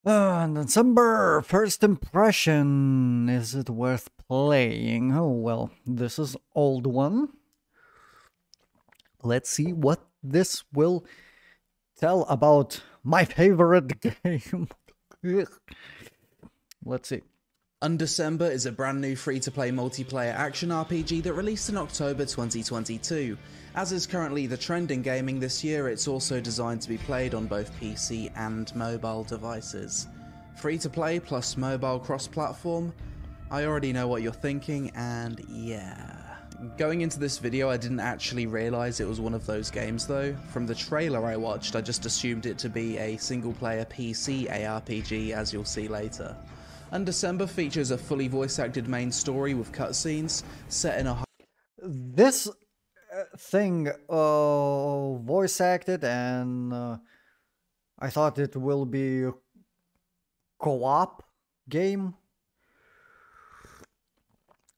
December, first impression. Is it worth playing? Oh, well, this is old one. Let's see what this will tell about my favorite game. Let's see. Unedecember is a brand new free-to-play multiplayer action RPG that released in October 2022. As is currently the trend in gaming this year, it's also designed to be played on both PC and mobile devices. Free-to-play plus mobile cross-platform? I already know what you're thinking, and yeah. Going into this video, I didn't actually realise it was one of those games though. From the trailer I watched, I just assumed it to be a single-player PC ARPG, as you'll see later. Unedecember features a fully voice-acted main story with cutscenes set in a... This thing, voice-acted, and I thought it will be a co-op game.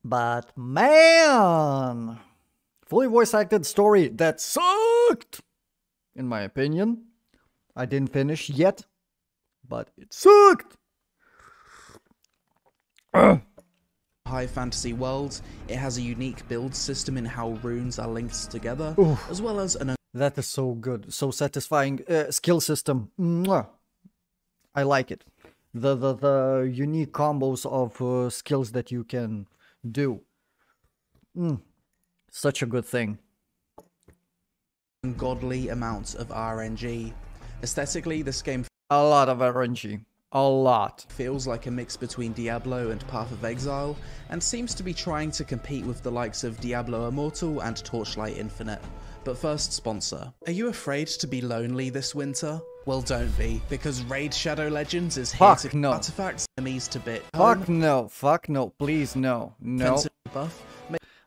But man, fully voice-acted story that sucked, in my opinion. I didn't finish yet, but it sucked. High fantasy world. It has a unique build system in how runes are linked together, as well as an... That is so good, so satisfying skill system. Mwah. I like it. The unique combos of skills that you can do. Such a good thing. Ungodly amounts of RNG. Aesthetically, this game A lot of RNG. A lot. feels like a mix between Diablo and Path of Exile, and seems to be trying to compete with the likes of Diablo Immortal and Torchlight Infinite. But first, sponsor. Are you afraid to be lonely this winter? Well, don't be, because Raid Shadow Legends is here Fuck to no. artifacts enemies to bit. Fuck no. Fuck no. Please no. No. Offensive buff.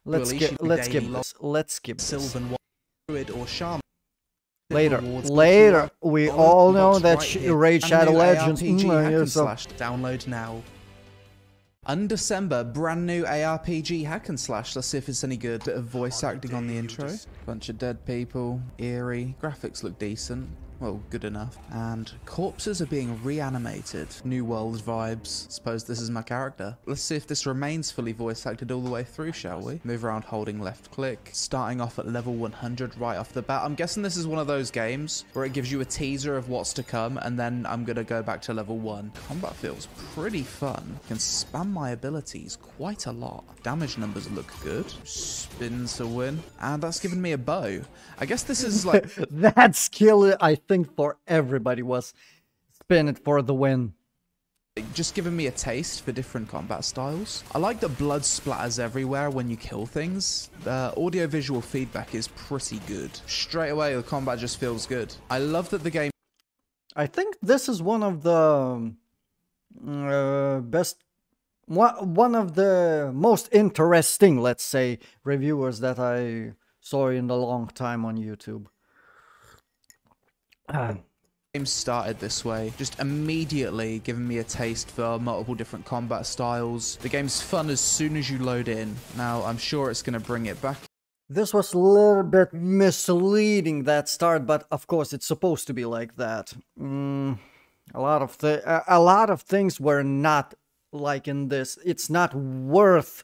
Let's skip this. Let's skip this. Sylvan Druid or Shaman. Later, we all know that Raid Shadow Legends Download now. Unedecember, brand new ARPG hack and slash. Let's see if it's any good. Bit of voice acting on the intro. Bunch of dead people, eerie. Graphics look decent. Well, good enough. And corpses are being reanimated. New world vibes. Suppose this is my character. Let's see if this remains fully voice acted all the way through, shall we? Move around holding left click. Starting off at level 100 right off the bat. I'm guessing this is one of those games where it gives you a teaser of what's to come, and then I'm gonna go back to level 1. Combat feels pretty fun. Can spam my abilities quite a lot. Damage numbers look good. Spin to win. And that's given me a bow. I guess this is like... That skill, I think, for everybody was spin it for the win. Just giving me a taste for different combat styles. I like that blood splatters everywhere when you kill things. The audio-visual feedback is pretty good. Straight away, the combat just feels good. I love that the game... I think this is one of the one of the most interesting, let's say, reviewers that I saw in a long time on YouTube. Game started this way, just immediately giving me a taste for multiple different combat styles. The game's fun as soon as you load in. Now, I'm sure it's going to bring it back. This was a little bit misleading, that start, but of course it's supposed to be like that. A lot of things were not like in this. It's not worth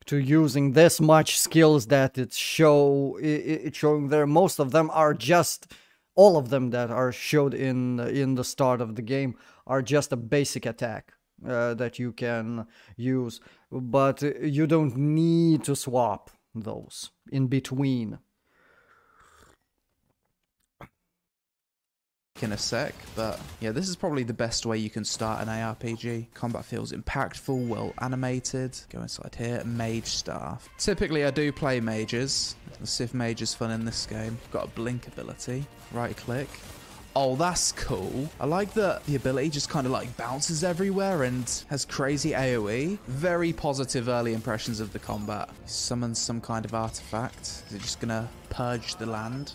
to using this much skills that it's showing there. Most of them are just... All of them that are showed in the start of the game are just a basic attack that you can use, but you don't need to swap those in between. In a sec, but yeah, this is probably the best way you can start an ARPG. Combat feels impactful, well animated. Go inside here, mage staff. Typically I do play mages. Let's see if mage is fun in this game. Got a blink ability, right click. Oh, that's cool. I like that the ability just kind of like bounces everywhere and has crazy AoE. Very positive early impressions of the combat. Summon some kind of artifact. Is it just gonna purge the land?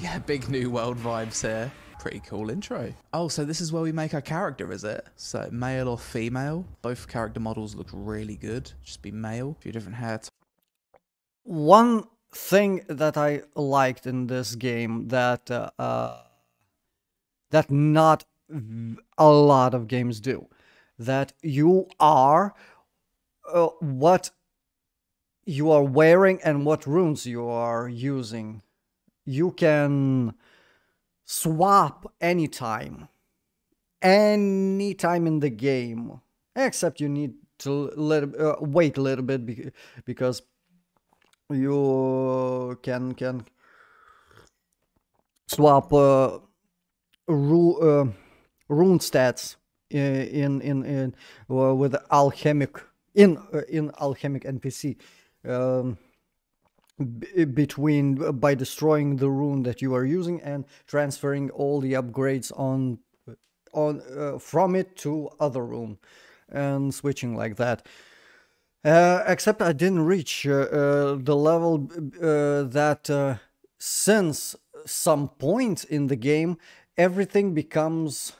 Yeah, big new world vibes here. Pretty cool intro. Oh, so this is where we make our character, is it? So male or female? Both character models look really good. Just be male. A few different hair types. One thing that I liked in this game that that not a lot of games do, that you are what you are wearing and what runes you are using. You can swap anytime in the game, except you need to wait a little bit because you can swap rune stats with alchemic in alchemic NPC, um, between by destroying the rune that you are using and transferring all the upgrades on from it to other rune and switching like that. Except I didn't reach the level that since some point in the game everything becomes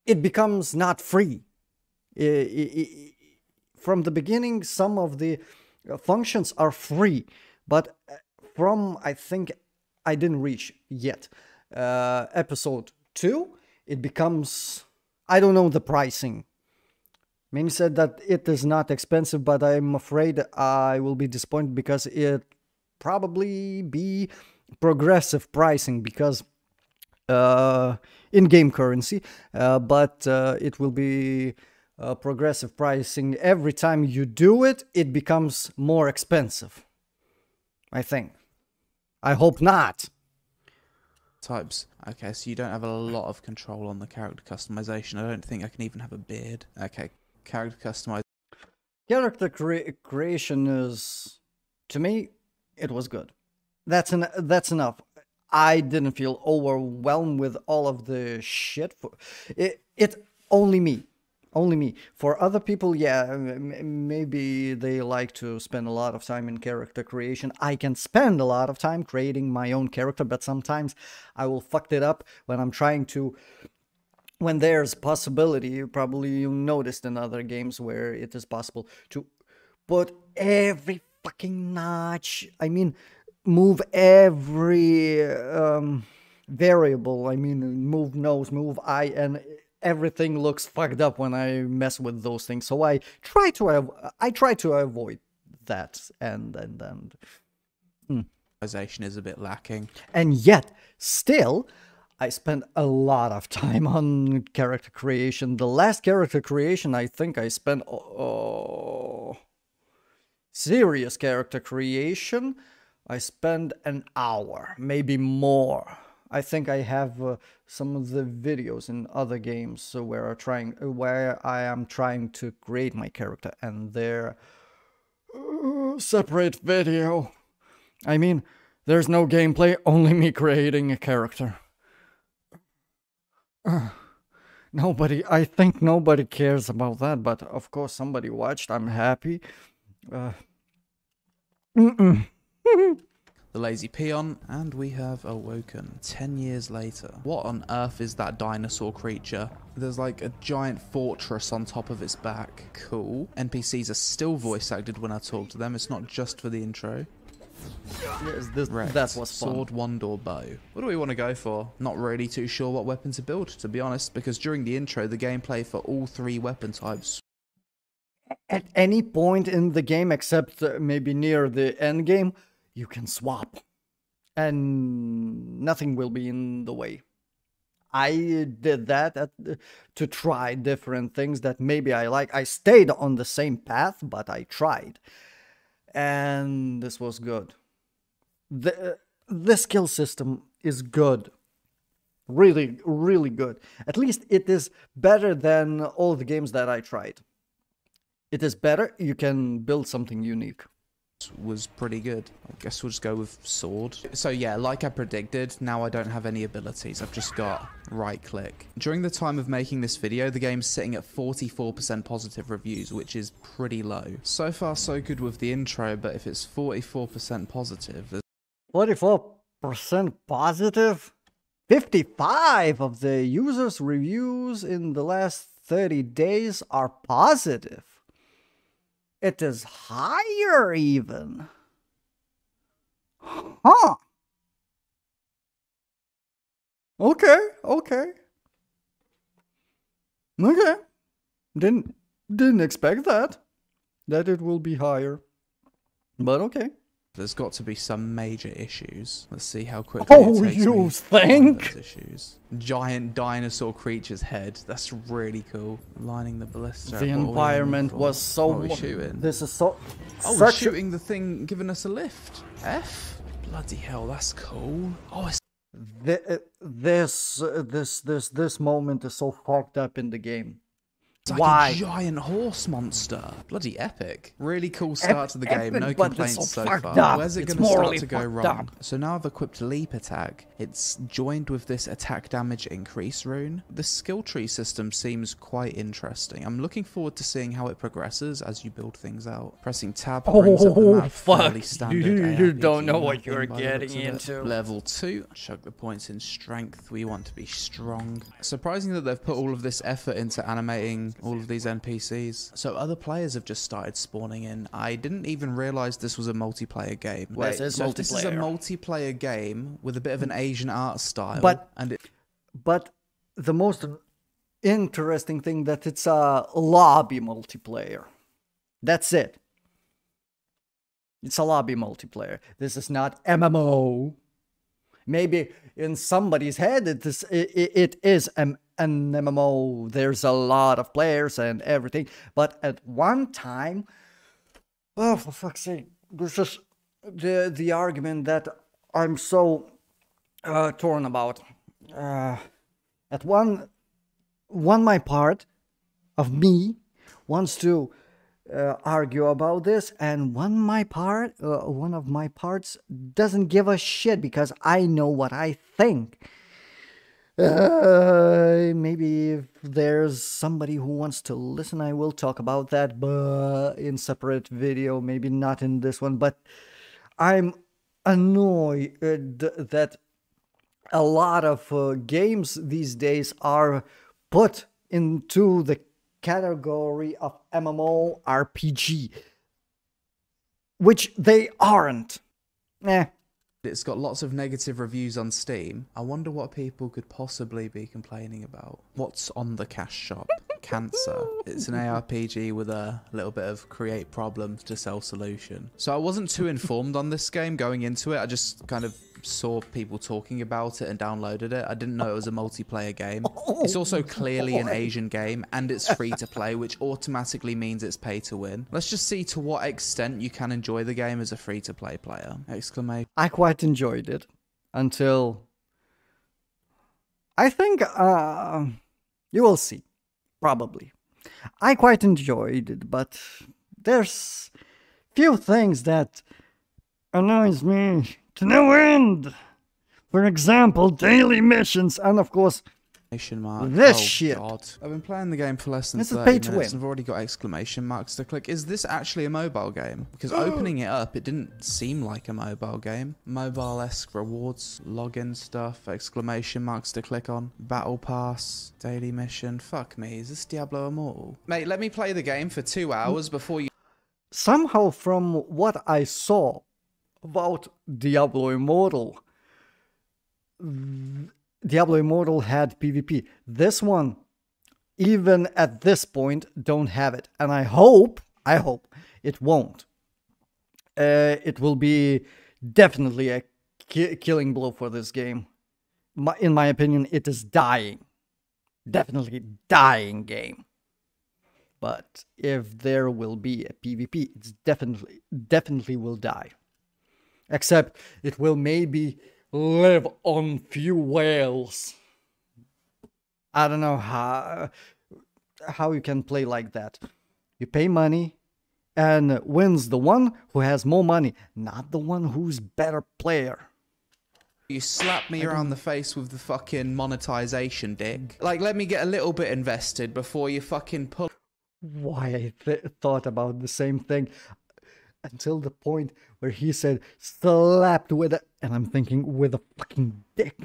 it becomes not free. From the beginning, some of the functions are free, but from, I think, I didn't reach yet episode 2, it becomes, I don't know the pricing. Many said that it is not expensive, but I'm afraid I will be disappointed because it probably be progressive pricing, because in-game currency, but it will be progressive pricing. Every time you do it, it becomes more expensive, I think. I hope not. Types. Okay, so you don't have a lot of control on the character customization. I don't think I can even have a beard. Okay, character customization. Character creation is, to me, it was good. That's enough. I didn't feel overwhelmed with all of the shit. It's only me. Only me. For other people, yeah, maybe they like to spend a lot of time in character creation. I can spend a lot of time creating my own character, but sometimes I will fuck it up when I'm trying to... When there's possibility, probably you noticed in other games where it is possible to put every fucking notch, I mean, move every variable, I mean, move nose, move eye, and everything looks fucked up when I mess with those things. So I try to avoid that, and Is a bit lacking. And yet, still, I spent a lot of time on character creation. The last character creation, I think I spent serious character creation, I spent an hour, maybe more. I think I have some of the videos in other games where I am trying to create my character, and they're separate video. I mean, there's no gameplay, only me creating a character. Nobody, I think nobody cares about that, but of course somebody watched, I'm happy. TheLazyPeon, and we have awoken 10 years later. What on earth is that dinosaur creature? There's like a giant fortress on top of its back. Cool. NPCs are still voice acted when I talk to them. It's not just for the intro. Yes, that was fun. Sword, wand, or bow. What do we want to go for? Not really too sure what weapon to build, to be honest, because during the intro, the gameplay for all 3 weapon types. At any point in the game, except maybe near the end game, you can swap. And nothing will be in the way. I did that to try different things that maybe I like. I stayed on the same path, but I tried. And this was good. The skill system is good. Really, really good. At least it is better than all the games that I tried. It is better. You can build something unique. Was pretty good. I guess we'll just go with sword. So yeah, like I predicted, now I don't have any abilities. I've just got right click. During the time of making this video, the game's sitting at 44% positive reviews, which is pretty low. So far so good with the intro, but if it's 44% positive... 44% positive? 55 of the users' reviews in the last 30 days are positive. It is higher even. Huh. Okay, okay, okay. Didn't expect that it will be higher, but okay. There's got to be some major issues. Let's see how quickly it Oh, takes me you to find those think? issues. Giant dinosaur creature's head. That's really cool. Lining the ballista. The What are we aiming environment for? was so. What are we shooting? This is so. Oh, we're shooting the thing giving us a lift. F? Bloody hell, that's cool. Oh, it's This moment is so fucked up in the game. like Why? a giant horse monster. Bloody epic. Really cool start to the game. No Epic, but complaints it's so so fucked far. up. Where's it It's going to start morally to go fucked wrong? up. So now I've equipped Leap Attack. It's joined with this attack damage increase rune. The skill tree system seems quite interesting. I'm looking forward to seeing how it progresses as you build things out. Pressing tab brings up the Oh, map. fuck. Fairly standard You don't ARPG know what mapping you're by the getting looks of it. into. Level 2. Chuck the points in strength. We want to be strong. Surprising that they've put all of this effort into animating all of these NPCs. So other players have just started spawning in. I didn't even realize this was a multiplayer game. Wait, This is so if this is a multiplayer. multiplayer game with a bit of an Asian art style, But the most interesting thing that it's a lobby multiplayer. That's it. It's a lobby multiplayer. This is not MMO. Maybe in somebody's head it is an MMO. There's a lot of players and everything. But at one time, oh, for fuck's sake, this is the argument that I'm so torn about. At one my part of me wants to argue about this, and one of my parts doesn't give a shit because I know what I think. Maybe if there's somebody who wants to listen, I will talk about that, but in separate video, maybe not in this one. But I'm annoyed that a lot of games these days are put into the category of MMORPG, which they aren't. it's got lots of negative reviews on Steam. I wonder what people could possibly be complaining about. What's on the cash shop? Cancer. It's an ARPG with a little bit of create problems to sell solution. So I wasn't too informed on this game going into it. I just kind of saw people talking about it and downloaded it. I didn't know it was a multiplayer game. It's also clearly an Asian game, and it's free to play, which automatically means it's pay to win. Let's just see to what extent you can enjoy the game as a free to play player. Exclamation. I quite enjoyed it until I think you will see. Probably. I quite enjoyed it, but there's few things that annoys me to no end. For example, daily missions, and of course, this shit. God. I've been playing the game for less than This is 30 pay to minutes win. and I've already got exclamation marks to click. Is this actually a mobile game? Because opening it up, it didn't seem like a mobile game. Mobile-esque rewards, login stuff, exclamation marks to click on, battle pass, daily mission. Fuck me, is this Diablo Immortal? Mate, let me play the game for 2 hours before you... Somehow, from what I saw about Diablo Immortal, Diablo Immortal had PvP. This one, even at this point, don't have it. And I hope it won't. It will be definitely a killing blow for this game. In my opinion, it is dying. Definitely dying game. But if there will be a PvP, it's definitely will die. Except it will maybe live on few whales. I don't know how you can play like that. You pay money and wins the one who has more money, not the one who's better player. You slap me around the face with the fucking monetization, dick. Like, let me get a little bit invested before you fucking pull... Why I thought about the same thing until the point where he said slapped with it, and I'm thinking with a fucking dick.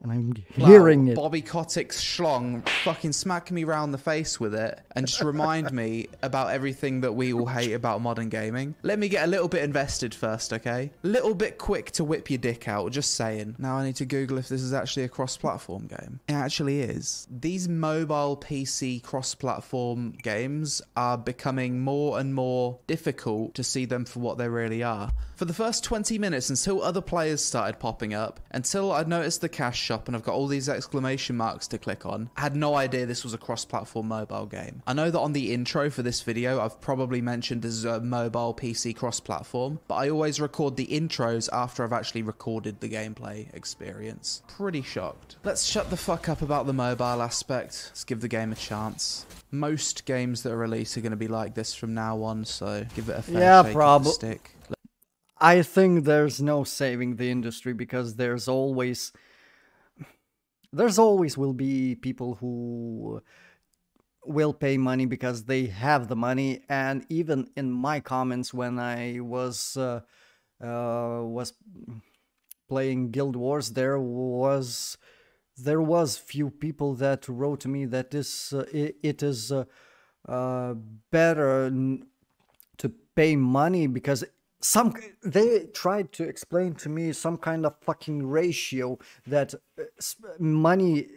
and I'm hearing it. Bobby Kotick's schlong fucking smack me round the face with it and just remind me about everything that we all hate about modern gaming. Let me get a little bit invested first, okay? Little bit quick to whip your dick out, just saying. Now I need to Google if this is actually a cross-platform game. It actually is. These mobile PC cross-platform games are becoming more and more difficult to see them for what they really are. For the first 20 minutes, until other players started popping up, until I noticed the cash shop and I've got all these exclamation marks to click on, I had no idea this was a cross-platform mobile game. I know that on the intro for this video, I've probably mentioned this is a mobile PC cross-platform, but I always record the intros after I've actually recorded the gameplay experience. Pretty shocked. Let's shut the fuck up about the mobile aspect. Let's give the game a chance. Most games that are released are going to be like this from now on, so give it a fair shake of the stick. I think there's no saving the industry because there's always will be people who will pay money because they have the money. And even in my comments when I was playing Guild Wars, there was few people that wrote to me that it is better to pay money because they tried to explain to me some kind of fucking ratio that money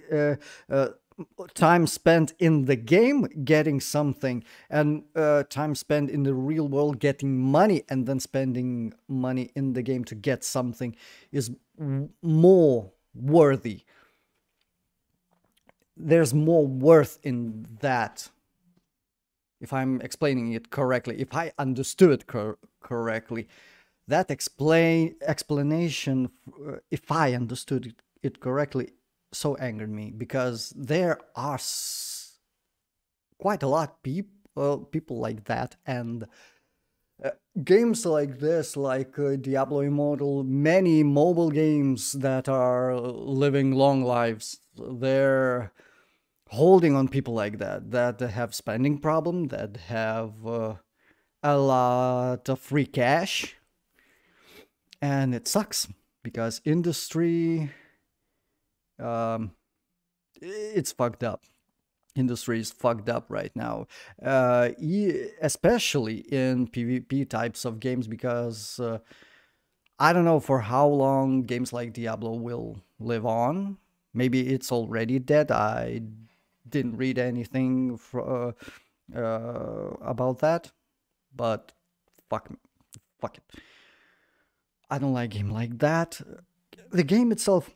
time spent in the game getting something and time spent in the real world getting money and then spending money in the game to get something is more worthy. There's more worth in that. If I'm explaining it correctly, if I understood it correctly, that explanation, if I understood it correctly, so angered me because there are quite a lot of people like that, and games like this, like Diablo Immortal, many mobile games that are living long lives, they're holding on people like that have spending problem, that have a lot of free cash, and it sucks because industry, it's fucked up. Industry is fucked up right now, especially in PvP types of games, because I don't know for how long games like Diablo will live on. Maybe it's already dead. I didn't read anything about that, but fuck it. I don't like a game like that. The game itself.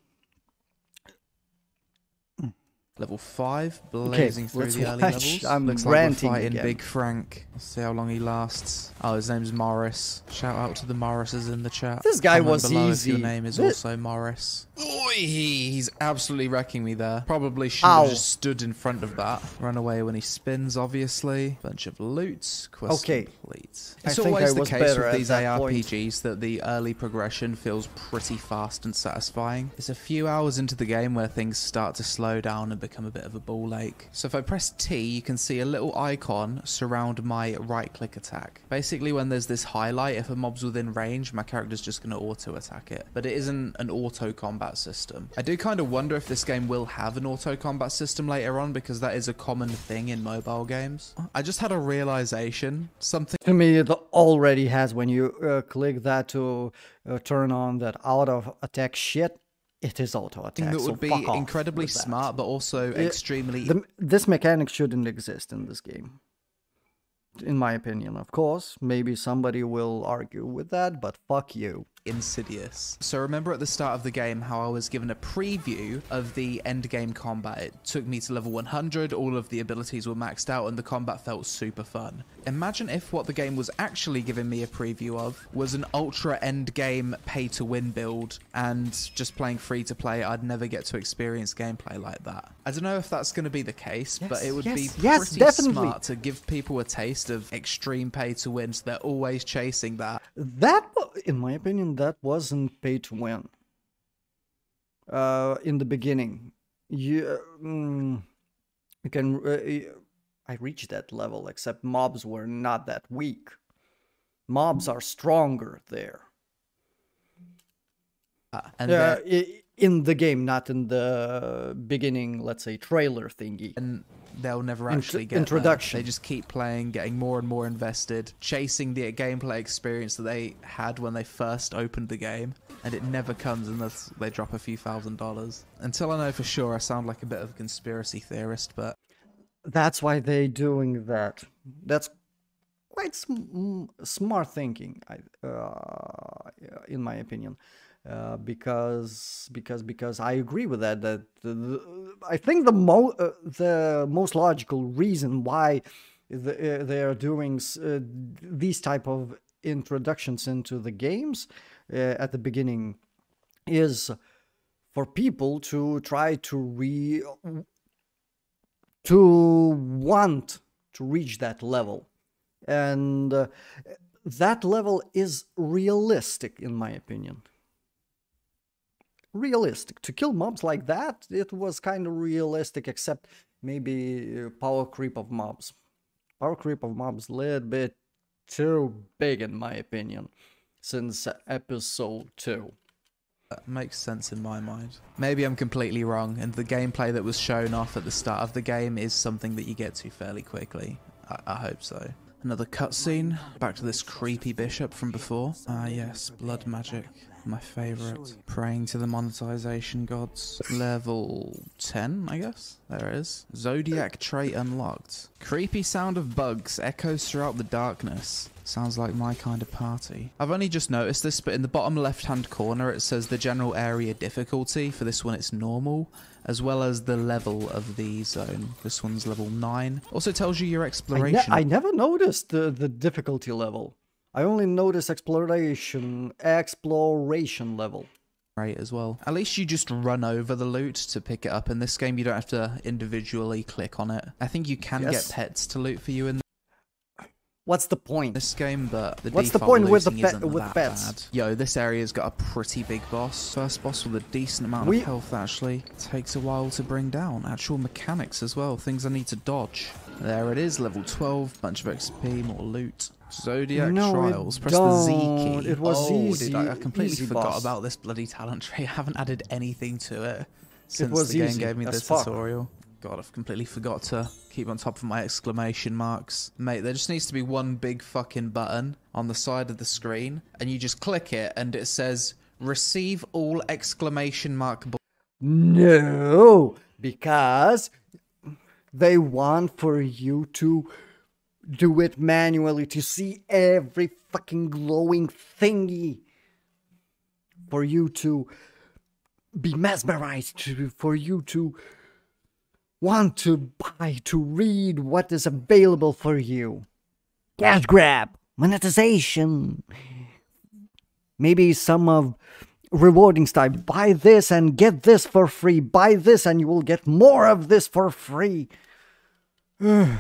Level 5, blazing through the early levels. Looks like we're fighting again. Big Frank. Let's see how long he lasts. Oh, his name's Morris. Shout out to the Morrises in the chat. This guy was easy. If your name is also Morris. Oi, he's absolutely wrecking me there. Probably should have just stood in front of that. Run away when he spins, obviously. Bunch of loot. Quest complete. It's always the case with these ARPGs that the early progression feels pretty fast and satisfying. It's a few hours into the game where things start to slow down and become a bit of a ball ache. So if I press T, you can see a little icon surround my right click attack. Basically, when there's this highlight, if a mob's within range, my character's just going to auto attack it. But it isn't an auto combat system. I do kind of wonder if this game will have an auto combat system later on, because that is a common thing in mobile games. I just had a realization. Something to me it already has when you click that to turn on that auto attack shit. It is auto attack. That would be incredibly smart, but also extremely. This mechanic shouldn't exist in this game, in my opinion. Of course, maybe somebody will argue with that, but fuck you. Insidious. So remember at the start of the game how I was given a preview of the end game combat. It took me to level 100, all of the abilities were maxed out, and the combat felt super fun. Imagine if what the game was actually giving me a preview of was an ultra end game pay to win build, and just playing free to play, I'd never get to experience gameplay like that. I don't know if that's going to be the case, but it would be pretty smart to give people a taste of extreme pay to win, so they're always chasing that. That, in my opinion, that wasn't pay to win. In the beginning, you can. I reached that level, except mobs were not that weak. Mobs are stronger there. in the game, not in the beginning, let's say, trailer thingy. And they'll never actually get introduction. There. They just keep playing, getting more and more invested, chasing the gameplay experience that they had when they first opened the game, and it never comes unless they drop a few $1,000s. Until I know for sure, I sound like a bit of a conspiracy theorist, but that's why they're doing that. That's quite smart thinking, in my opinion. Because I agree with that. I think the most logical reason why they are doing these type of introductions into the games at the beginning is for people to try to want to reach that level, and that level is realistic, in my opinion. Realistic to kill mobs like that. It was kind of realistic, except maybe power creep of mobs. Power creep of mobs a little bit too big, in my opinion, since episode 2. That makes sense in my mind. Maybe I'm completely wrong, and the gameplay that was shown off at the start of the game is something that you get to fairly quickly. I hope so. Another cutscene. Back to this creepy bishop from before. Ah yes, blood magic. My favourite. Praying to the monetization gods. Level 10, I guess? There it is. Zodiac trait unlocked. Creepy sound of bugs echoes throughout the darkness. Sounds like my kind of party. I've only just noticed this, but in the bottom left-hand corner it says the general area difficulty. For this one it's normal, as well as the level of the zone. This one's level 9. Also tells you your exploration. I never noticed the difficulty level. I only noticed exploration level. Right, as well. At least you just run over the loot to pick it up. In this game, you don't have to individually click on it. I think you can get pets to loot for you in What's the point? this game, but the What's the default point with looting isn't with that pets? bad. Yo, this area's got a pretty big boss. First boss with a decent amount of health, actually. Takes a while to bring down. Actual mechanics as well. Things I need to dodge. There it is, level 12. Bunch of XP, more loot. Zodiac Trials. Press the Z key. It was easy. Dude, I completely easy forgot boss. about this bloody talent tree. I haven't added anything to it since was the game easy gave me as this fuck. tutorial. God, I've completely forgot to keep on top of my exclamation marks. Mate, there just needs to be one big fucking button on the side of the screen, and you just click it, and it says, receive all exclamation mark. No, because they want for you to do it manually, to see every fucking glowing thingy, for you to be mesmerized, for you to want to buy, to read what is available for you. Cash grab, monetization, maybe some of rewarding style. Buy this and get this for free. Buy this and you will get more of this for free.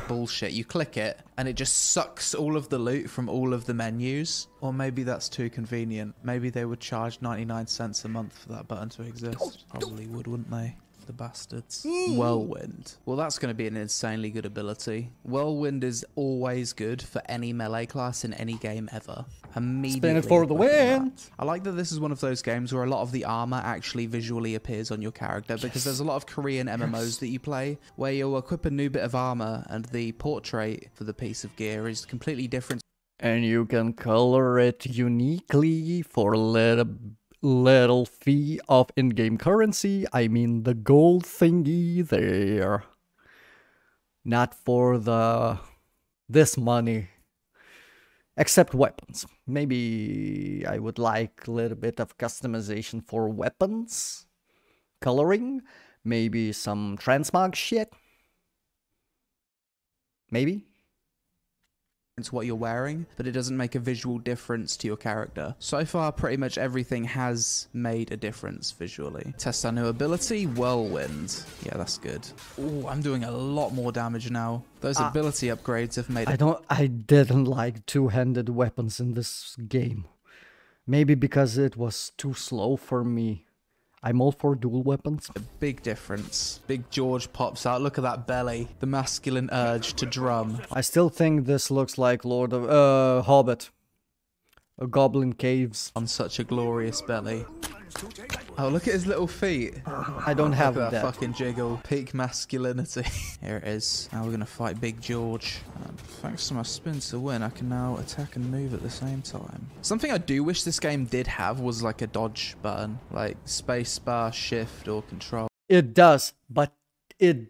Bullshit. You click it, and it just sucks all of the loot from all of the menus. Or maybe that's too convenient. Maybe they would charge 99 cents a month for that button to exist. Probably would, wouldn't they? The bastards. Whirlwind. Well, that's going to be an insanely good ability. Whirlwind is always good for any melee class in any game ever. Immediately. Spin it for the win. I like that this is one of those games where a lot of the armor actually visually appears on your character, because there's a lot of Korean MMOs that you play where you'll equip a new bit of armor and the portrait for the piece of gear is completely different. And you can color it uniquely for a little fee of in-game currency. I mean the gold thingy there. Not for this money. Except weapons. Maybe I would like a little bit of customization for weapons. Coloring. Maybe some transmog shit. Maybe. It's what you're wearing, but it doesn't make a visual difference to your character. So far, pretty much everything has made a difference visually. Test our new ability, Whirlwind. Yeah, that's good. Ooh, I'm doing a lot more damage now. Those ability upgrades have made I didn't like two-handed weapons in this game. Maybe because it was too slow for me. I'm all for dual weapons. a big difference. Big George pops out. Look at that belly. The masculine urge to drum. I still think this looks like Lord of Hobbit. goblin caves. On such a glorious belly. Oh, look at his little feet. I don't have Look at that. fucking jiggle. Peak masculinity. Here it is. Now we're gonna fight Big George. Thanks to my spin to win, I can now attack and move at the same time. Something I do wish this game did have was like a dodge button. Like space bar, shift, or control. It does, but it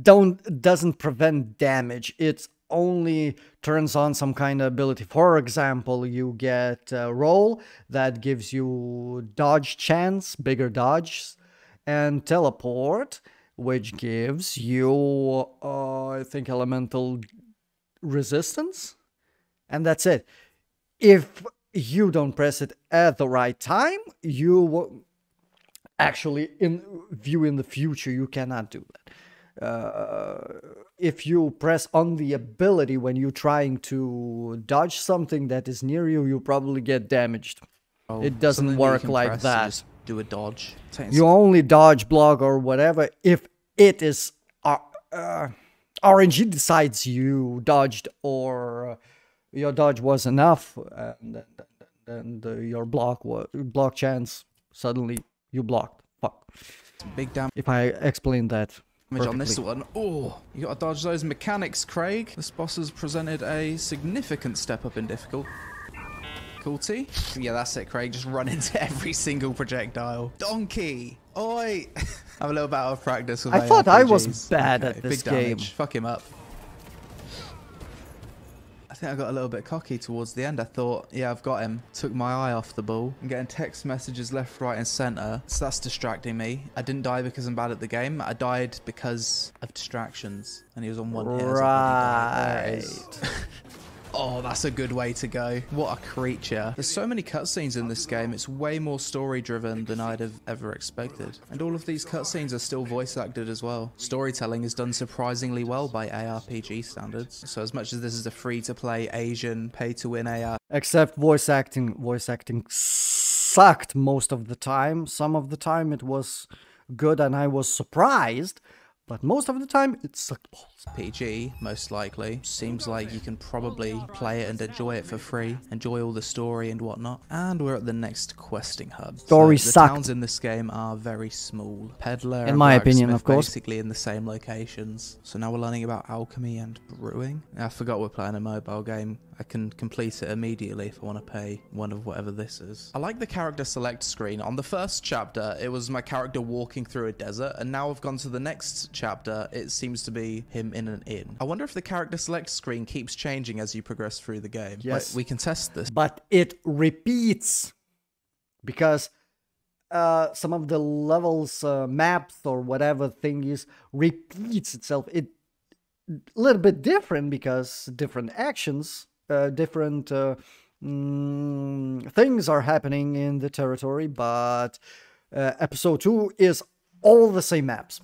doesn't prevent damage. It only turns on some kind of ability. For example, you get a roll that gives you dodge chance, bigger dodge, and teleport, which gives you, I think, elemental resistance, and that's it. If you don't press it at the right time, you actually, in the future, you cannot do that. If you press on the ability when you're trying to dodge something that is near you, you probably get damaged. It doesn't work like that. Just do a dodge. You only dodge, block, or whatever if it is RNG decides you dodged or your dodge was enough, and then your block chance suddenly you blocked. Fuck. Big damage. If I explain that. On this one. Oh, you gotta dodge those mechanics, Craig. This boss has presented a significant step up in difficulty. Yeah, that's it, Craig. Just run into every single projectile. Donkey! Oi! I'm a little bit out of practice with I thought I was ARPGs. bad at this big game. Damage. Fuck him up. I think I got a little bit cocky towards the end. I thought, yeah, I've got him. Took my eye off the ball. I'm getting text messages left, right, and center. So that's distracting me. I didn't die because I'm bad at the game. I died because of distractions. And he was on one hit. Right. Oh, that's a good way to go. What a creature. There's so many cutscenes in this game. It's way more story driven than I'd have ever expected. And all of these cutscenes are still voice acted as well. Storytelling is done surprisingly well by ARPG standards. So as much as this is a free to play Asian pay to win AR. Except voice acting sucked most of the time. Some of the time it was good and I was surprised. But most of the time, it sucked balls. PG, most likely. Seems like you can probably play it and enjoy it for free. Enjoy all the story and whatnot. And we're at the next questing hub. Story so the sucked. towns in this game are very small. Peddler in my opinion, blacksmith of course. basically in the same locations. So now we're learning about alchemy and brewing. I forgot we're playing a mobile game. I can complete it immediately if I want to pay one of whatever this is. I like the character select screen. On the first chapter, it was my character walking through a desert, and now I've gone to the next chapter, it seems to be him in an inn. I wonder if the character select screen keeps changing as you progress through the game. Yes. We can test this. But it repeats because some of the levels, maps or whatever thing is repeats itself. It a little bit different because different actions, different things are happening in the territory, but episode 2 is all the same maps.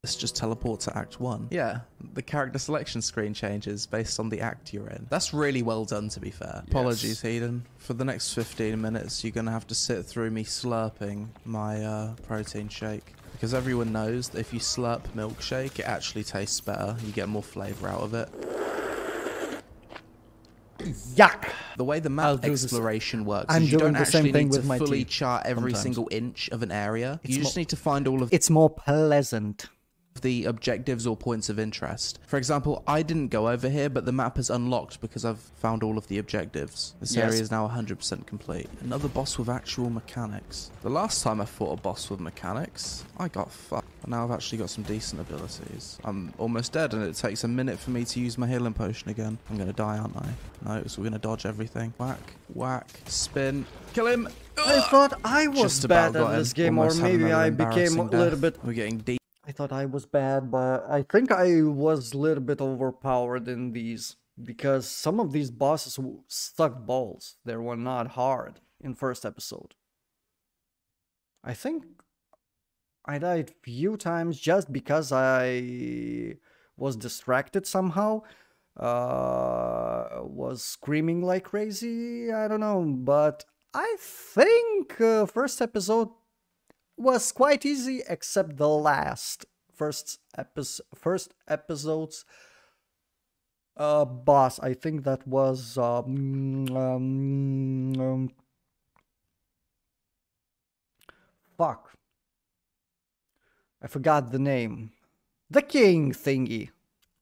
Let's just teleport to Act 1. Yeah, the character selection screen changes based on the act you're in. That's really well done, to be fair. Yes. Apologies, Hedon. For the next 15 minutes, you're going to have to sit through me slurping my protein shake. Because everyone knows that if you slurp milkshake, it actually tastes better. You get more flavour out of it. Yuck! The way the map exploration works I'm is you doing don't the same actually thing need to with my fully tea chart every sometimes. single inch of an area. You just need to find all of It's more pleasant. the objectives or points of interest. For example, I didn't go over here, but the map is unlocked because I've found all of the objectives. This area is now 100% complete. Another boss with actual mechanics. The last time I fought a boss with mechanics, I got fucked. Now I've actually got some decent abilities. I'm almost dead and it takes a minute for me to use my healing potion again. I'm gonna die, aren't I? No, so we're gonna dodge everything. Whack, whack, spin, kill him! I thought I was Just bad about at got this him. game, or Almost had maybe another I became a embarrassing little death. bit... We're getting deep. I thought I was bad, but I think I was a little bit overpowered in these. Because some of these bosses sucked balls. They were not hard in first episode. I think I died few times just because I was distracted somehow. Was screaming like crazy. I don't know, but I think first episode was quite easy, except the last first episodes boss. I think that was fuck. I forgot the name. The king thingy.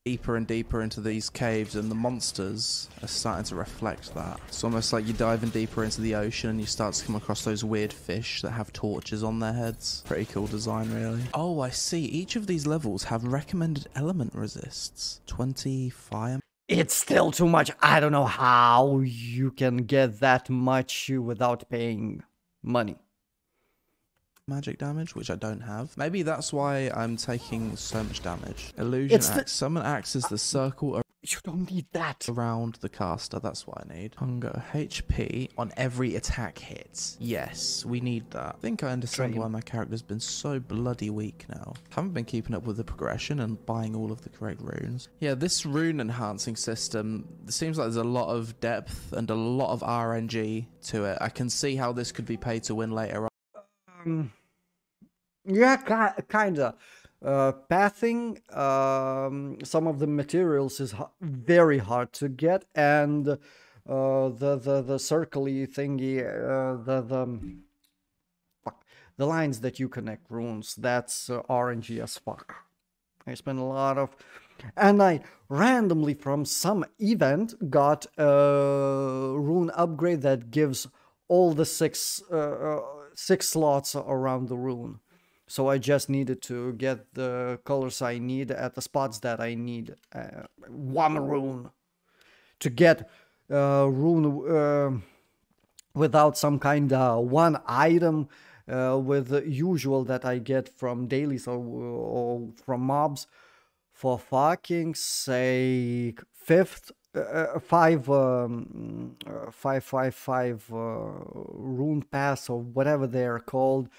Deeper and deeper into these caves, and the monsters are starting to reflect that. It's almost like you're diving deeper into the ocean and you start to come across those weird fish that have torches on their heads. Pretty cool design, really. Oh, I see. Each of these levels have recommended element resists. 20 fire. It's still too much. I don't know how you can get that much without paying money. Magic damage, which I don't have. Maybe that's why I'm taking so much damage. Illusion axe. Summon acts as the circle you don't need that. Around the caster. That's what I need. Hunger. HP on every attack hit. Yes, we need that. I think I understand why my character's been so bloody weak now. Haven't been keeping up with the progression and buying all of the correct runes. Yeah, this rune enhancing system, it seems like there's a lot of depth and a lot of RNG to it. I can see how this could be paid to win later on. Yeah, kinda. Pathing some of the materials is very hard to get, and the circly thingy, the lines that you connect runes, that's RNG as fuck. I spent a lot of, and I randomly from some event got a rune upgrade that gives all the six slots around the rune. So I just needed to get the colors I need at the spots that I need. One rune. To get rune without some kind of one item with the usual that I get from dailies or from mobs. For fucking sake. Five rune pass or whatever they're called.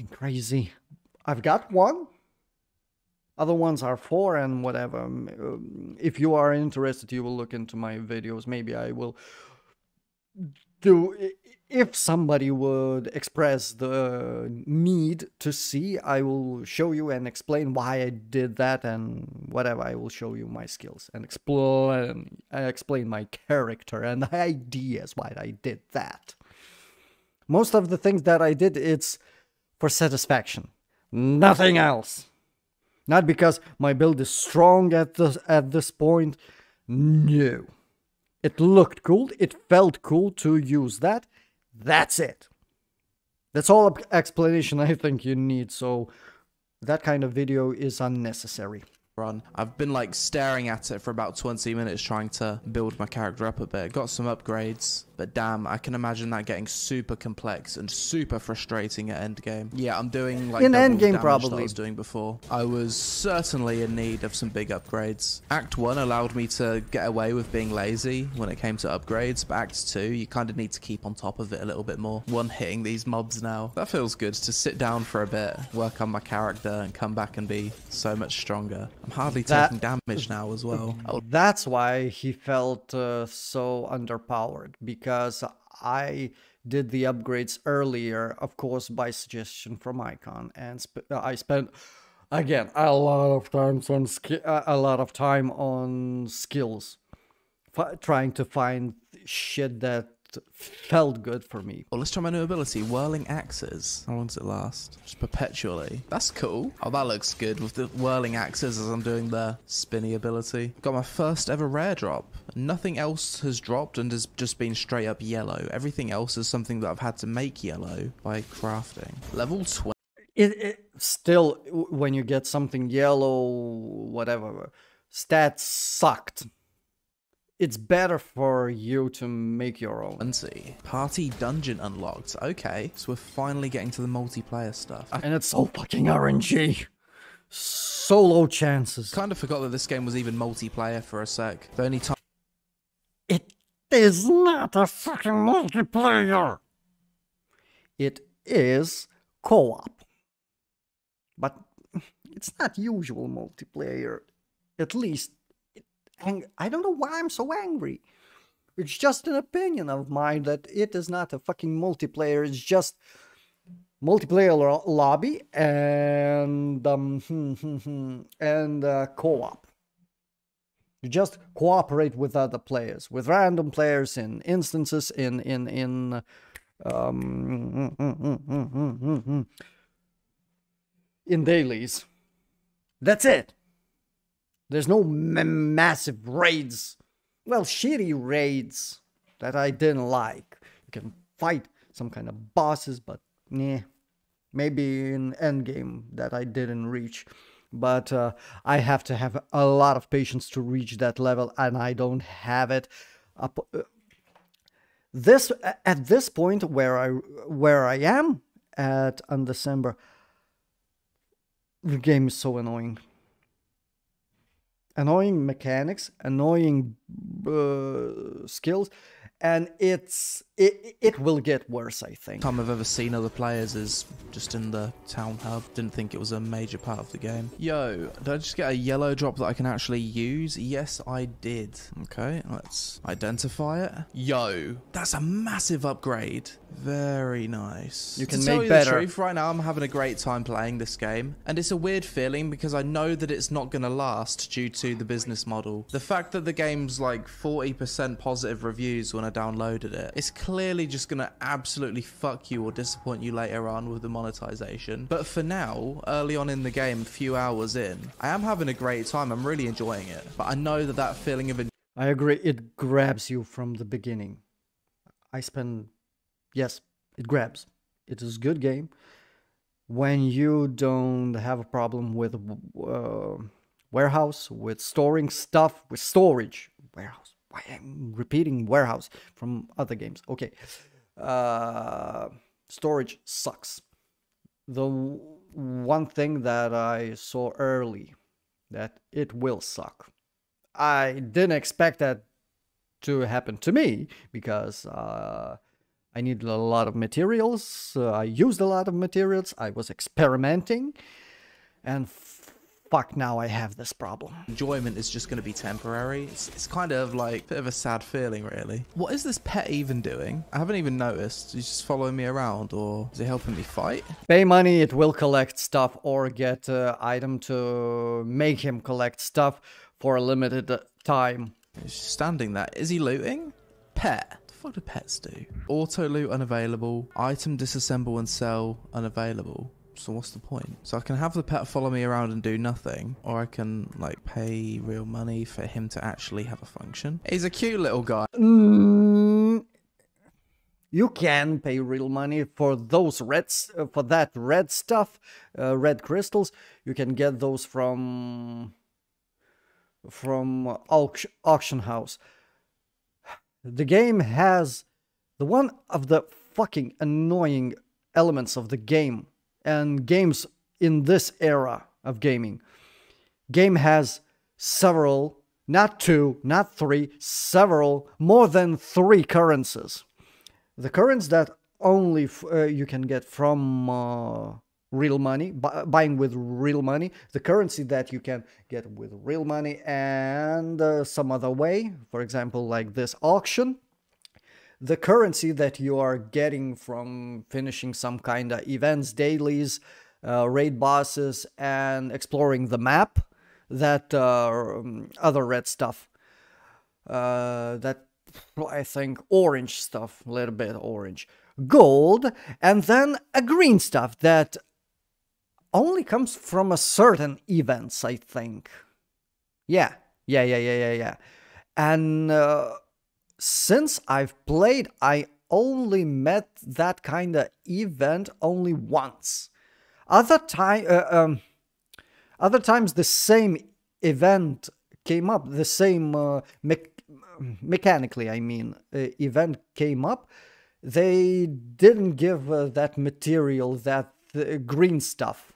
Crazy. I've got one. Other ones are 4 and whatever. If you are interested, you will look into my videos. Maybe I will do. If somebody would express the need to see, I will show you and explain why I did that and whatever. I will show you my skills and explain my character and the ideas why I did that. Most of the things that I did, it's for satisfaction, nothing else. Not because my build is strong at this point. No, it looked cool. It felt cool to use that. That's it. That's all explanation I think you need. So that kind of video is unnecessary. Run. I've been like staring at it for about 20 minutes trying to build my character up a bit. Got some upgrades, but damn, I can imagine that getting super complex and super frustrating at endgame. Yeah, I'm doing like in double endgame damage probably that I was doing before. I was certainly in need of some big upgrades. Act 1 allowed me to get away with being lazy when it came to upgrades, but Act 2, you kind of need to keep on top of it a little bit more. One hitting these mobs now. That feels good to sit down for a bit, work on my character, and come back and be so much stronger. I'm hardly taking damage now as well. That's why he felt so underpowered, because I did the upgrades earlier, of course, by suggestion from Icon, and I spent again a lot of time on skills, trying to find shit that felt good for me. Well, let's try my new ability, Whirling Axes. How long does it last? Just perpetually. That's cool. Oh, that looks good with the Whirling Axes as I'm doing the spinny ability. Got my first ever rare drop. Nothing else has dropped and has just been straight up yellow. Everything else is something that I've had to make yellow by crafting. Level 20. It still, when you get something yellow, whatever, stats sucked. It's better for you to make your own. And see. Party dungeon unlocked. Okay, so we're finally getting to the multiplayer stuff. And it's so fucking RNG. So low chances. Kind of forgot that this game was even multiplayer for a sec. The only time... It is not a fucking multiplayer. It is co-op. But it's not usual multiplayer. At least... I don't know why I'm so angry. It's just an opinion of mine that it is not a fucking multiplayer. It's just multiplayer lobby and co-op. You just cooperate with other players, with random players in instances, in dailies. That's it. There's no massive raids. Well, shitty raids that I didn't like. You can fight some kind of bosses, but nah. Maybe in endgame that I didn't reach. But I have to have a lot of patience to reach that level, and I don't have it. At this point where I am at Undecember, the game is so annoying. Annoying mechanics, annoying skills, and it will get worse, I think. Time I've ever seen other players is just in the town hub. Didn't think it was a major part of the game. Yo, did I just get a yellow drop that I can actually use? Yes, I did. Okay, let's identify it. Yo, that's a massive upgrade. Very nice. You can to make tell you better. The truth, right now I'm having a great time playing this game, and it's a weird feeling because I know that it's not going to last due to the business model. The fact that the game's like 40% positive reviews when I downloaded it, it's clearly just going to absolutely fuck you or disappoint you later on with the monetization. But for now, early on in the game, a few hours in, I am having a great time. I'm really enjoying it, but I know that that feeling of I agree, it grabs you from the beginning. Yes, it grabs. It is a good game when you don't have a problem with warehouse, with storing stuff, with storage. Warehouse. Why am I repeating warehouse from other games? Okay. Storage sucks. The one thing that I saw early, that it will suck. I didn't expect that to happen to me because I needed a lot of materials. I used a lot of materials. I was experimenting. And fuck, now I have this problem. enjoyment is just going to be temporary. It's kind of like a bit of a sad feeling, really. What is this pet even doing? I haven't even noticed. He's just following me around, or is he helping me fight? Pay money, it will collect stuff, or get item to make him collect stuff for a limited time. He's just standing there. Is he looting? Pet. What the fuck do pets do? Auto loot unavailable. Item disassemble and sell unavailable. So what's the point? So I can have the pet follow me around and do nothing, or I can like pay real money for him to actually have a function. He's a cute little guy. You can pay real money for those reds, for that red stuff, red crystals. You can get those from auction house. The game has one of the fucking annoying elements of the game, and games in this era of gaming. Game has several, not two, not three, several, more than 3 currencies. The currencies that only you can get from real money, buying with real money, the currency that you can get with real money and some other way, for example, like this auction, the currency that you are getting from finishing some kind of events, dailies, raid bosses, and exploring the map, that other red stuff, that I think orange stuff, a little bit orange, gold, and then a green stuff that only comes from a certain events, I think. Yeah. And since I've played, I only met that kind of event only once. Other times the same event came up, the same mechanically, I mean, event came up. They didn't give that material, that green stuff,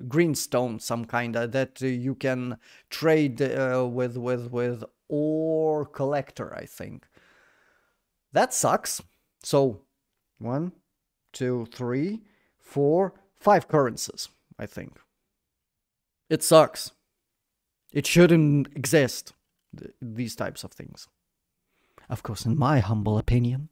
green stone, some kind of, that you can trade with ore collector, I think. That sucks. So 1, 2, 3, 4, 5 currencies, I think. It sucks. It shouldn't exist, these types of things. Of course, in my humble opinion.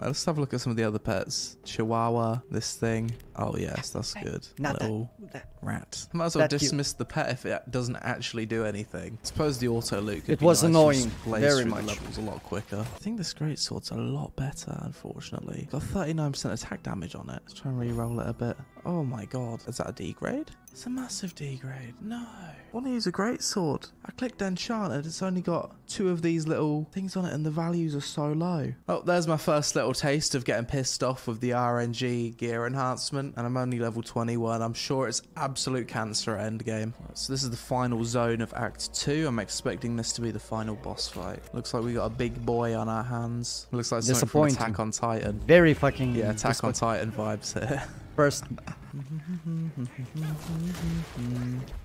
Let's have a look at some of the other pets. Chihuahua, this thing. Oh yes, that's good. Not Little that. rat. Might as well That cute. dismiss the pet if it doesn't actually do anything. Suppose the auto loot could It be was nice, annoying, just blaze very through much. the levels a lot quicker. I think this greatsword's a lot better, unfortunately. Got 39% attack damage on it. Let's try and re-roll it a bit. Oh my god, is that a D grade? It's a massive D grade. No. I want to use a greatsword. I clicked enchanted. It's only got 2 of these little things on it, and the values are so low. Oh, there's my first little taste of getting pissed off with the RNG gear enhancement, and I'm only level 21. I'm sure it's absolute cancer at endgame. So this is the final zone of Act 2. I'm expecting this to be the final boss fight. Looks like we got a big boy on our hands. Looks like something from Attack on Titan. Very fucking... Yeah, Attack on Titan vibes here. First...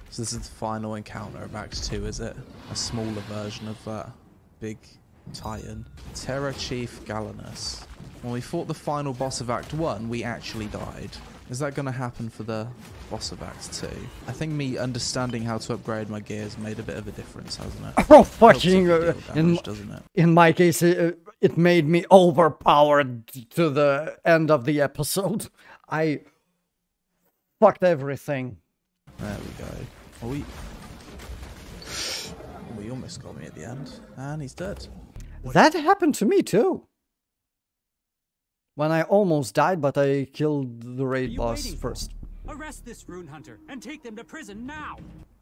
So this is the final encounter of Act 2, is it? A smaller version of that big Titan. Terror Chief Galenus. When we fought the final boss of Act 1, we actually died. Is that going to happen for the boss of Act 2? I think me understanding how to upgrade my gears made a bit of a difference, hasn't it? Oh, fucking... Damage, doesn't it? In my case, it made me overpowered to the end of the episode. I fucked everything. There we go. Oh, he almost got me at the end. And he's dead. That happened to me too. When I almost died, but I killed the raid boss first. Arrest this rune hunter and take them to prison now.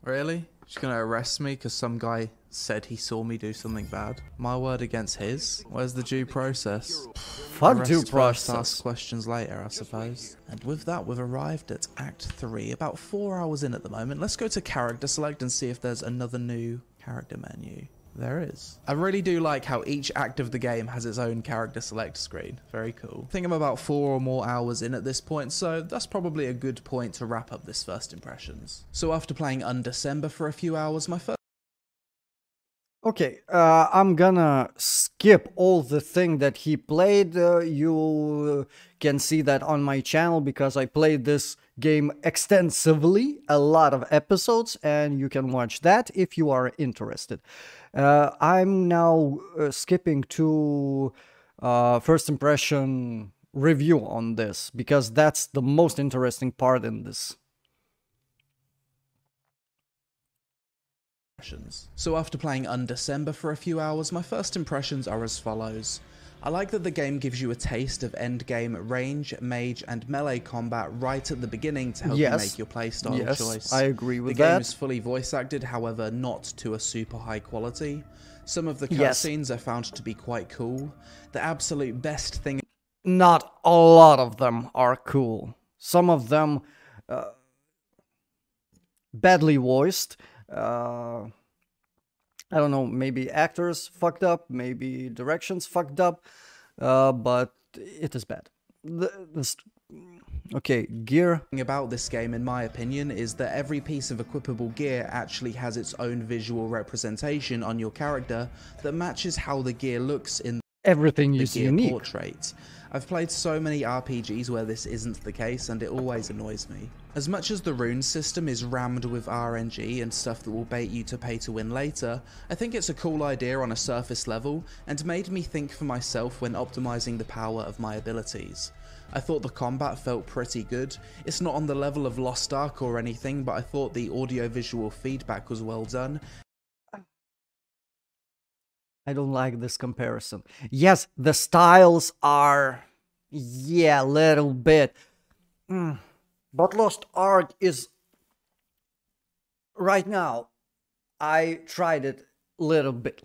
Really? She's gonna arrest me because some guy said he saw me do something bad? My word against his? Where's the due process? Fuck due Arrest first, process. ask questions later, I suppose. And with that, we've arrived at Act 3, about 4 hours in at the moment. Let's go to Character Select and see if there's another new character menu. There is. I really do like how each act of the game has its own character select screen. Very cool. I think I'm about 4 or more hours in at this point, so that's probably a good point to wrap up this first impressions. So after playing Unedecember for a few hours, my first... Okay, I'm gonna skip all the thing that he played. You can see that on my channel because I played this game extensively, a lot of episodes, and you can watch that if you are interested. I'm now skipping to first impression review on this because that's the most interesting part in this. So after playing Unedecember for a few hours, my first impressions are as follows. I like that the game gives you a taste of endgame range, mage, and melee combat right at the beginning to help you make your playstyle choice. I agree with that. The that. game is fully voice acted, however not to a super high quality. Some of the cutscenes I found to be quite cool. The absolute best thing... Not a lot of them are cool. Some of them badly voiced. I don't know, maybe actors fucked up, maybe directions fucked up, but it is bad. Okay, gear. About this game, in my opinion, is that every piece of equipable gear actually has its own visual representation on your character that matches how the gear looks in everything the is gear unique. portrait. I've played so many RPGs where this isn't the case, and it always annoys me. As much as the rune system is rammed with RNG and stuff that will bait you to pay to win later, I think it's a cool idea on a surface level, and made me think for myself when optimizing the power of my abilities. I thought the combat felt pretty good. It's not on the level of Lost Ark or anything, but I thought the audio-visual feedback was well done. I don't like this comparison. Yes, the styles are, yeah, a little bit. But Lost Ark is, right now, I tried it little bit.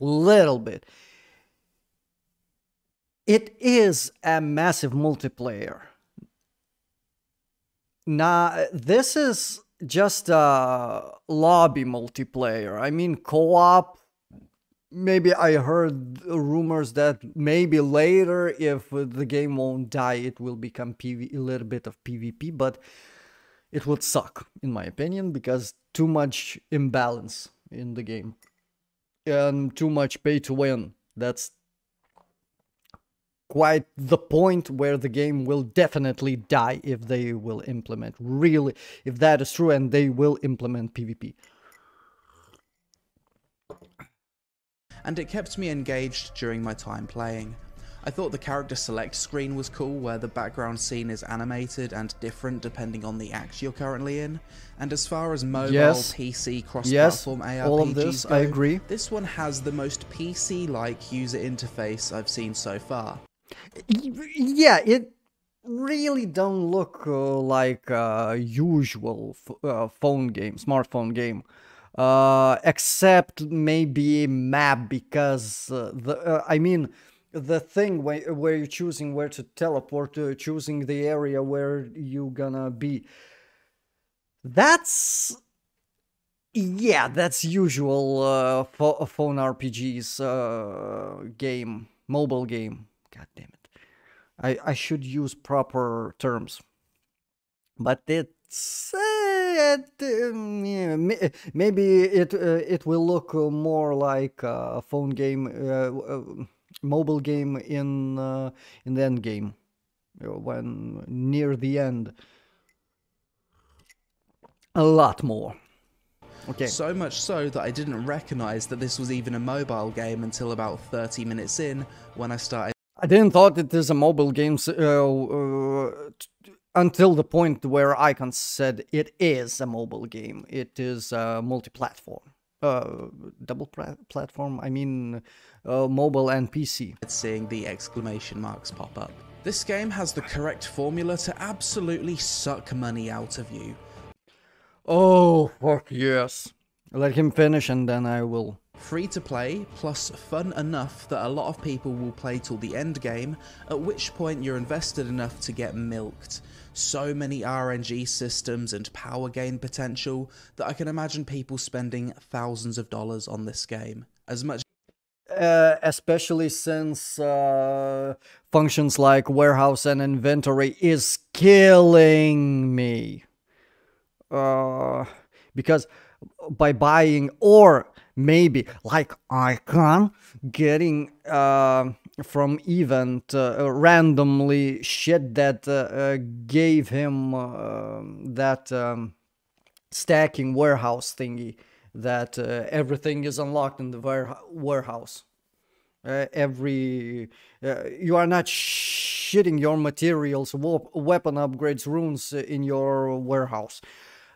It is a massive multiplayer. Now, this is just a lobby multiplayer. I mean, co-op. Maybe I heard rumors that maybe later, if the game won't die, it will become a little bit of PvP, but it would suck, in my opinion, because too much imbalance in the game. And too much pay to win. That's quite the point where the game will definitely die if they will implement, really, if that is true, and they will implement PvP. And it kept me engaged during my time playing. I thought the character select screen was cool, where the background scene is animated and different depending on the act you're currently in. And as far as mobile, Yes. PC, Yes, cross-platform all of ARPGs this, go, I agree. this one has the most PC-like user interface I've seen so far. Yeah, it really don't look like a usual phone game, smartphone game. Except maybe map, because I mean, the thing where you're choosing where to teleport, choosing the area where you gonna be. That's Yeah, that's usual phone RPGs game, mobile game. God damn it. I should use proper terms. But it's yeah, maybe it will look more like a phone game, mobile game in the end game, when near the end. A lot more. Okay. So much so that I didn't recognise that this was even a mobile game until about 30 minutes in, when I started. I didn't thought it is a mobile game until the point where Icon said it is a mobile game. It is multi-platform, double platform. I mean, mobile and PC. Seeing the exclamation marks pop up. This game has the correct formula to absolutely suck money out of you. Oh, fuck yes. Let him finish and then I will. Free to play, plus fun enough that a lot of people will play till the end game, at which point you're invested enough to get milked. So many RNG systems and power gain potential that I can imagine people spending thousands of dollars on this game. As much Especially since functions like warehouse and inventory is killing me. Because by buying, or maybe like Icon getting from event randomly shit that gave him that stacking warehouse thingy, that everything is unlocked in the warehouse. You are not shitting your materials, weapon upgrades, runes in your warehouse.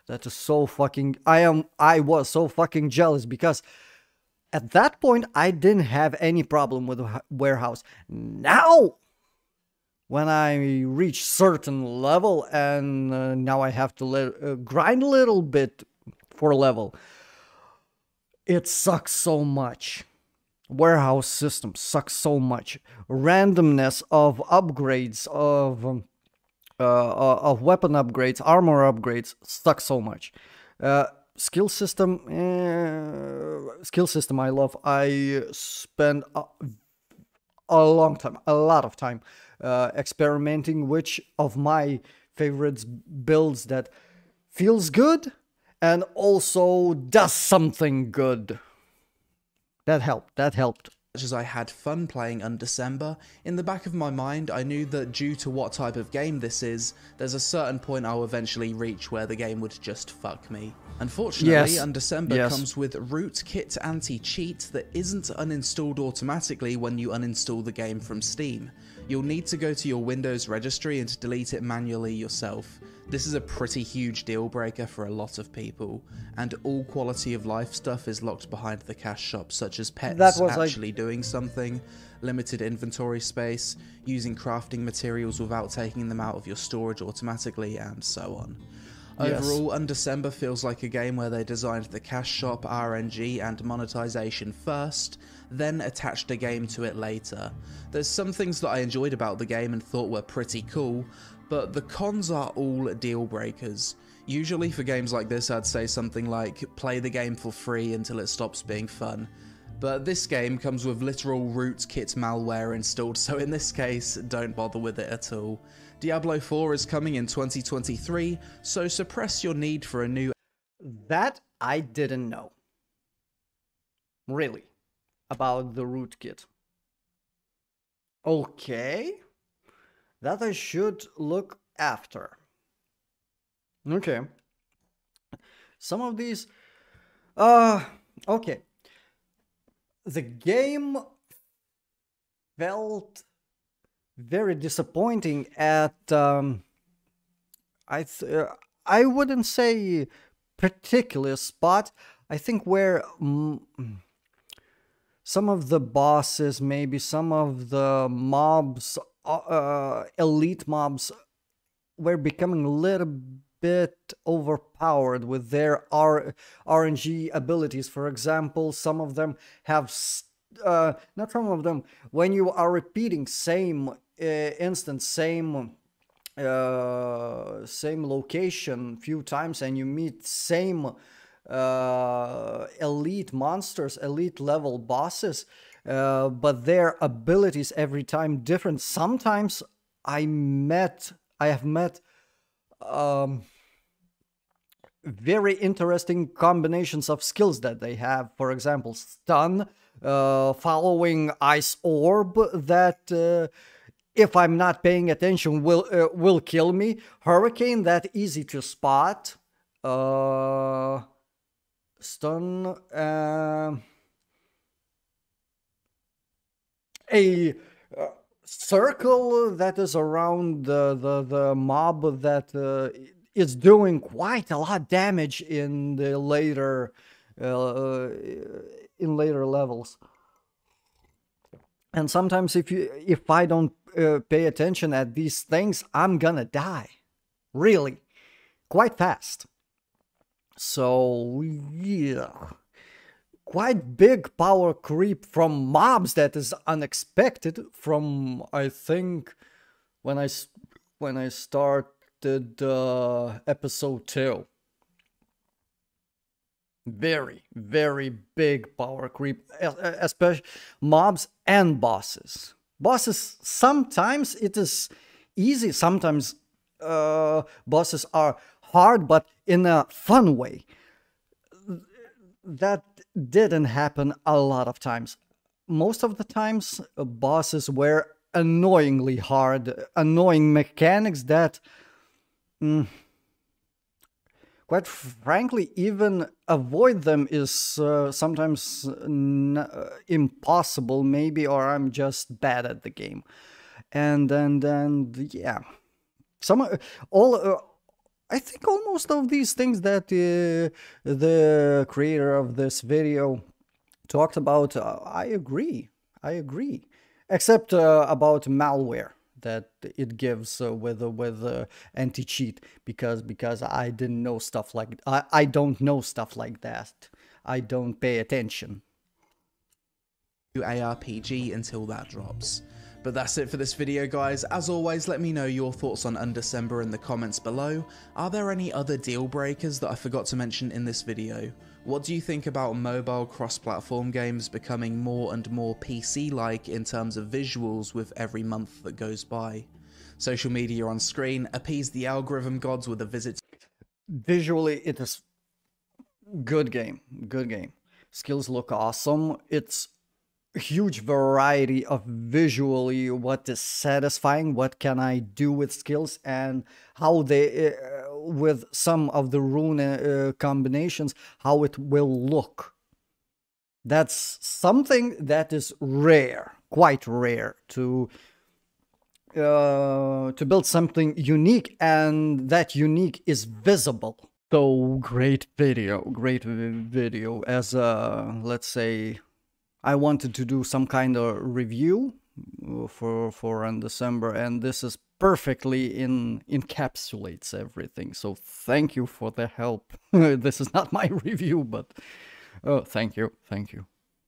That is so fucking. I was so fucking jealous, because at that point I didn't have any problem with warehouse. Now, when I reach certain level and now I have to grind a little bit for level, it sucks so much. Warehouse system sucks so much. Randomness of upgrades of weapon upgrades, armor upgrades, sucks so much. Skill system, I love. I spend a long time, a lot of time, experimenting which of my favorites builds that feels good and also does something good. That helped. Much as I had fun playing Unedecember, in the back of my mind I knew that due to what type of game this is, there's a certain point I'll eventually reach where the game would just fuck me. Unfortunately, Yes. Unedecember comes with rootkit anti-cheat that isn't uninstalled automatically when you uninstall the game from Steam. You'll need to go to your Windows registry and delete it manually yourself. This is a pretty huge deal breaker for a lot of people, and all quality of life stuff is locked behind the cash shop, such as pets actually doing something, limited inventory space, using crafting materials without taking them out of your storage automatically, and so on. Overall, Unedecember feels like a game where they designed the cash shop, RNG, and monetization first, then attached a game to it later. There's some things that I enjoyed about the game and thought were pretty cool, but the cons are all deal breakers. Usually for games like this I'd say something like, play the game for free until it stops being fun. But this game comes with literal rootkit malware installed, so in this case, don't bother with it at all. Diablo 4 is coming in 2023, so suppress your need for a new... That I didn't know. Really. About the rootkit. Okay. That I should look after. Okay. Some of these... okay. The game felt very disappointing at I wouldn't say particular spot. I think where some of the bosses, maybe some of the mobs, elite mobs, were becoming a little bit overpowered with their RNG abilities. For example, some of them have, not some of them, when you are repeating same instance, same location few times, and you meet same elite monsters, elite level bosses, but their abilities every time different. Sometimes I have met very interesting combinations of skills that they have. For example, stun, following ice orb that if I'm not paying attention will kill me. Hurricane, that easy to spot. Stun. A circle that is around the mob that is doing quite a lot of damage in the later levels. And sometimes if I don't pay attention at these things, I'm gonna die, really, quite fast. So yeah, quite big power creep from mobs that is unexpected from, I think, when I started episode 2. Very, very big power creep, especially mobs and bosses. Bosses, sometimes it is easy, sometimes bosses are hard, but in a fun way. That didn't happen a lot of times. Most of the times, bosses were annoyingly hard, annoying mechanics that, quite frankly, even avoid them is sometimes impossible, maybe, or I'm just bad at the game. And yeah, I think almost of these things that the creator of this video talked about, I agree. Except about malware that it gives with anti-cheat, because I didn't know stuff like I don't know stuff like that. I don't pay attention. ARPG until that drops. But that's it for this video, guys. As always, let me know your thoughts on Unedecember in the comments below. Are there any other deal breakers that I forgot to mention in this video? What do you think about mobile cross-platform games becoming more and more PC-like in terms of visuals with every month that goes by? Social media on screen, appease the algorithm gods with a visit. Visually, it is good game. Skills look awesome. It's huge variety of visually what is satisfying, what can I do with skills, and how they with some of the rune combinations, how it will look. That's something that is rare, quite rare, to build something unique, and that unique is visible. So great video as let's say I wanted to do some kind of review for Unedecember, and this is perfectly encapsulates everything. So thank you for the help. This is not my review, but thank you.